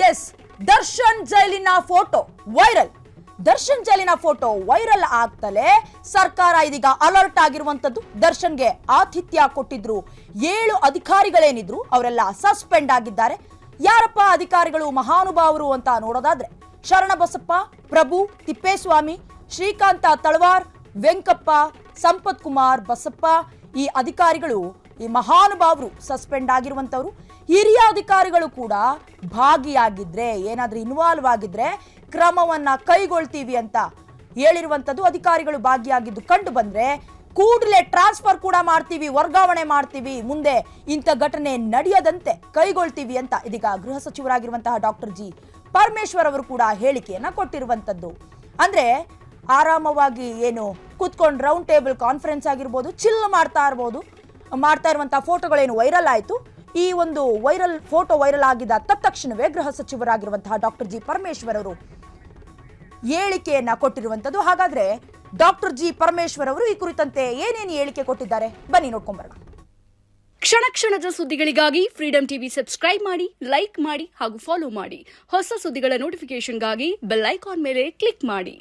S, Darshan ಜೈಲಿನ photo viral. Darshan ಜೈಲಿನ photo viral ಆಗ್ತಲೇ ಸರ್ಕಾರ ಇದೀಗ ಅಲರ್ಟ್ ಆಗಿರುವಂತದ್ದು. ದರ್ಶನ್ಗೆ ಆತಿಥ್ಯ ಕೊಟ್ಟಿದ್ರು 7 ಅಧಿಕಾರಿಗಳೇನಿದ್ರು ಅವರೆಲ್ಲ ಸಸ್ಪೆಂಡ್ ಆಗಿದ್ದಾರೆ. ಯಾರಪ್ಪ ಅಧಿಕಾರಿಗಳು ಮಹಾನುಭಾವರು ಅಂತ ನೋಡೋದಾದ್ರೆ ಶರಣಬಸಪ್ಪ, ಪ್ರಭು, ತಿಪ್ಪೇಸ್ವಾಮಿ, ಶ್ರೀಕಾಂತ ತಳವಾರ್, ವೆಂಕಪ್ಪ, ಸಂಪತ್ ಕುಮಾರ್ ಬಸಪ್ಪ, ಈ ಅಧಿಕಾರಿಗಳು, ಈ ಮಹಾನುಭಾವರು ಸಸ್ಪೆಂಡ್ ಆಗಿರುವಂತವರು. ಹಿರಿಯ ಅಧಿಕಾರಿಗಳು ಕೂಡ ಭಾಗಿಯಾಗಿದ್ರೆ, ಏನಾದ್ರೂ ಇನ್ವಾಲ್ವ್ ಆಗಿದ್ರೆ ಕ್ರಮವನ್ನ ಕೈಗೊಳ್ತೀವಿ ಅಂತ ಹೇಳಿರುವಂತದ್ದು. ಅಧಿಕಾರಿಗಳು ಭಾಗಿಯಾಗಿದ್ದು ಕಂಡು ಬಂದ್ರೆ ಕೂಡಲೇ ಟ್ರಾನ್ಸ್ಫರ್ ಕೂಡ ಮಾಡ್ತೀವಿ, ವರ್ಗಾವಣೆ ಮಾಡ್ತೀವಿ, ಮುಂದೆ ಇಂಥ ಘಟನೆ ನಡೆಯದಂತೆ ಕೈಗೊಳ್ತೀವಿ ಅಂತ ಇದೀಗ ಗೃಹ ಸಚಿವರಾಗಿರುವಂತಹ ಡಾಕ್ಟರ್ ಜಿ ಪರಮೇಶ್ವರ್ ಅವರು ಕೂಡ ಹೇಳಿಕೆಯನ್ನ ಕೊಟ್ಟಿರುವಂತದ್ದು. ಅಂದ್ರೆ ಆರಾಮವಾಗಿ ಏನು ಕೂತ್ಕೊಂಡು ರೌಂಡ್ ಟೇಬಲ್ ಕಾನ್ಫರೆನ್ಸ್ ಆಗಿರ್ಬೋದು, ಚಿಲ್ ಮಾಡ್ತಾ ಇರುವಂತಹ ಫೋಟೋಗಳೇನು ವೈರಲ್ ಆಯಿತು. ಈ ಒಂದು ಫೋಟೋ ವೈರಲ್ ಆಗಿದ ತಕ್ಷಣವೇ ಗೃಹ ಸಚಿವರಾಗಿರುವಂತಹ ಡಾಕ್ಟರ್ ಜಿ ಪರಮೇಶ್ವರ್ ಅವರು ಹೇಳಿಕೆಯನ್ನ ಕೊಟ್ಟಿರುವಂತದ್ದು. ಹಾಗಾದ್ರೆ ಡಾಕ್ಟರ್ ಜಿ ಪರಮೇಶ್ವರ್ ಅವರು ಈ ಕುರಿತಂತೆ ಏನೇನು ಹೇಳಿಕೆ ಕೊಟ್ಟಿದ್ದಾರೆ ಬನ್ನಿ ನೋಡ್ಕೊಂಬರೋಣ. ಕ್ಷಣ ಕ್ಷಣದ ಸುದ್ದಿಗಳಿಗಾಗಿ ಫ್ರೀಡಂ ಟಿವಿ ಸಬ್ಸ್ಕ್ರೈಬ್ ಮಾಡಿ, ಲೈಕ್ ಮಾಡಿ ಹಾಗೂ ಫಾಲೋ ಮಾಡಿ. ಹೊಸ ಸುದ್ದಿಗಳ ನೋಟಿಫಿಕೇಶನ್ಗಾಗಿ ಬೆಲ್ ಐಕಾನ್ ಮೇಲೆ ಕ್ಲಿಕ್ ಮಾಡಿ.